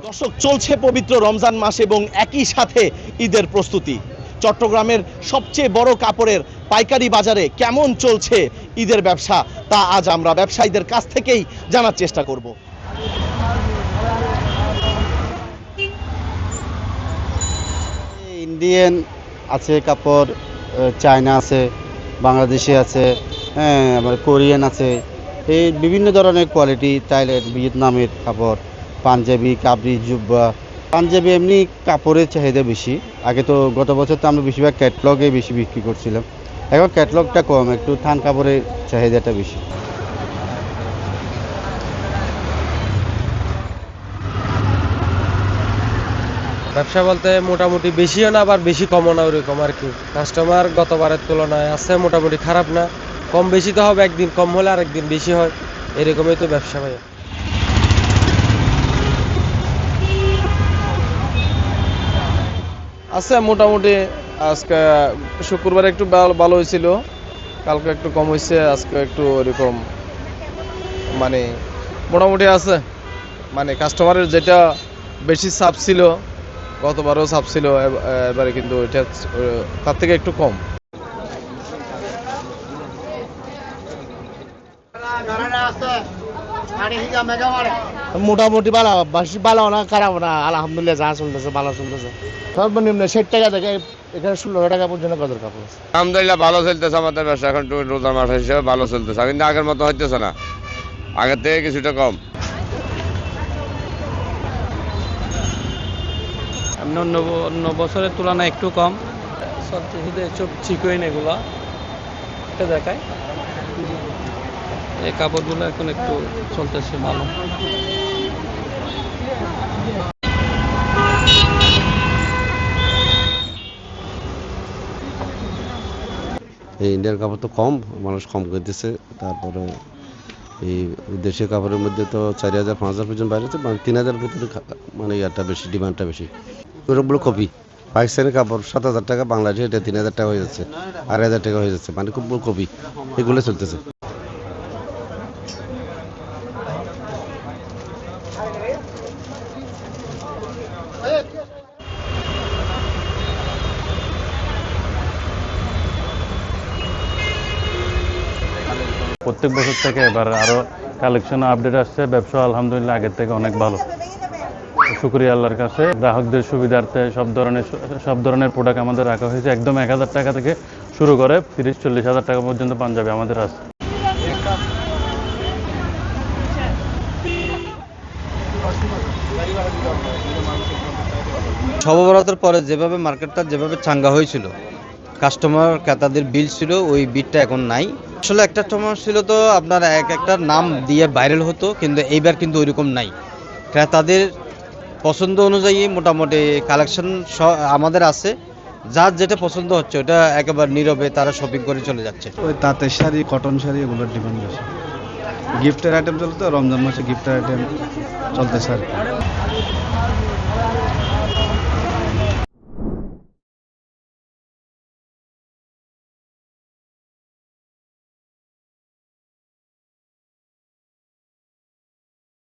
দর্শক, চলছে পবিত্র রমজান মাস এবং একই সাথে ঈদের প্রস্তুতি। চট্টগ্রামের সবচেয়ে বড় কাপড়ের পাইকারি বাজারে কেমন চলছে ঈদের ব্যবসা, তা আজ আমরা ব্যবসায়ীদের কাছ থেকেই জানার চেষ্টা করব। ইন্ডিয়ান আছে কাপড়, চায়না আছে, বাংলাদেশি আছে, হ্যাঁ, আবার কোরিয়ান আছে, এই বিভিন্ন ধরনের কোয়ালিটি, থাইল্যান্ড, ভিয়েতনামের কাপড়, পাঞ্জাবি, কাবরি, জুব্বা। পাঞ্জাবি এমনি কাপড়ের চাহিদা বেশি। আগে তো গত বছর তো আমরা বেশিরভাগ ক্যাটলগে বেশি বিক্রি করছিলাম, এখন ক্যাটলগটা কম, একটু থান কাপড়ের চাহিদাটা বেশি। ব্যবসা বলতে মোটামুটি বেশিও না আবার বেশি কমও না, ওরকম আর কি। কাস্টমার গতবারের তুলনায় আছে মোটামুটি, খারাপ না। কম বেশি তো হবে, একদিন কম হলে আর একদিন বেশি হয়, এরকমই তো ব্যবসা ভাই। আছে মোটামুটি। আজকে শুক্রবার একটু ভালো হয়েছিল, কালকে একটু কম হয়েছে, আজকে একটু ওরকম মানে মোটামুটি আছে। মানে কাস্টমারের যেটা বেশি চাপ ছিল, গতবারও চাপ ছিল, এবারে কিন্তু ওইটা তার থেকে একটু কম। মোটামুটি ভালো, বেশি ভালো না খারাপ না, আলহামদুলিল্লাহ যা চলতেছে ভালো চলতেছে। সর্বনিম্ন 60 টাকা থেকে এখানে 16 টাকা পর্যন্ত গজের কাপড় আছে। আলহামদুলিল্লাহ ভালো চলতেছে আমাদের ব্যবসা, এখন একটু রোজার মাস হিসেবে ভালো চলতেছে, কিন্তু আগের মতো হইতেছে না, আগের থেকে কিছুটা কম। অন্য বছরের তুলনায় একটু কম চলতেছে। সব চিকইন এগুলো এটা দেখায়, এই কাপড়গুলো এখন একটু চলতেছে ভালো। এই ইন্ডিয়ার কাপড় তো কম, মানুষ কম করতেছে। তারপরে এই দেশের কাপড়ের মধ্যে তো 4000 5000 পর্যন্ত বাইরে, 3000 ভিতরে মানে ইয়াটা বেশি, ডিমান্ডটা বেশি। ওরকমগুলো কপি পাকিস্তানের কাপড় 7000 টাকা, বাংলাদেশে এটা 3000 টাকা হয়ে যাচ্ছে, 2500 টাকা হয়ে যাচ্ছে, মানে খুব কপি, এগুলো চলতেছে। প্রত্যেক বছর থেকে এবার আরও কালেকশন আপডেট আসছে, ব্যবসা আলহামদুলিল্লাহ আগের থেকে অনেক ভালো। শুকরিয়া আল্লাহর কাছে। গ্রাহকদের সুবিধার্থে সব ধরনের প্রোডাক্ট আমাদের রাখা হয়েছে। একদম 1000 টাকা থেকে শুরু করে 30-40 হাজার টাকা পর্যন্ত পাঞ্জাবি আমাদের আছে। শবে বরাতের পরে যেভাবে মার্কেটটা যেভাবে চাঙ্গা হয়েছিল, কাস্টমার ক্রেতাদের বিল ছিল, ওই বিলটা এখন নাই। আসলে একটা সময় ছিল তো আপনার একটা নাম দিয়ে ভাইরাল হতো, কিন্তু এইবার কিন্তু ওইরকম নাই। ক্রেতাদের পছন্দ অনুযায়ী মোটামুটি কালেকশন আমাদের আছে, যার যেটা পছন্দ হচ্ছে ওটা একেবারে নীরবে তারা শপিং করে চলে যাচ্ছে। ওই তাঁতের শাড়ি, কটন শাড়ি, এগুলোর ডিমান্ড বেশি। গিফটের আইটেম চলতো, রমজান মাসে গিফটের আইটেম চলতেছে আর কি।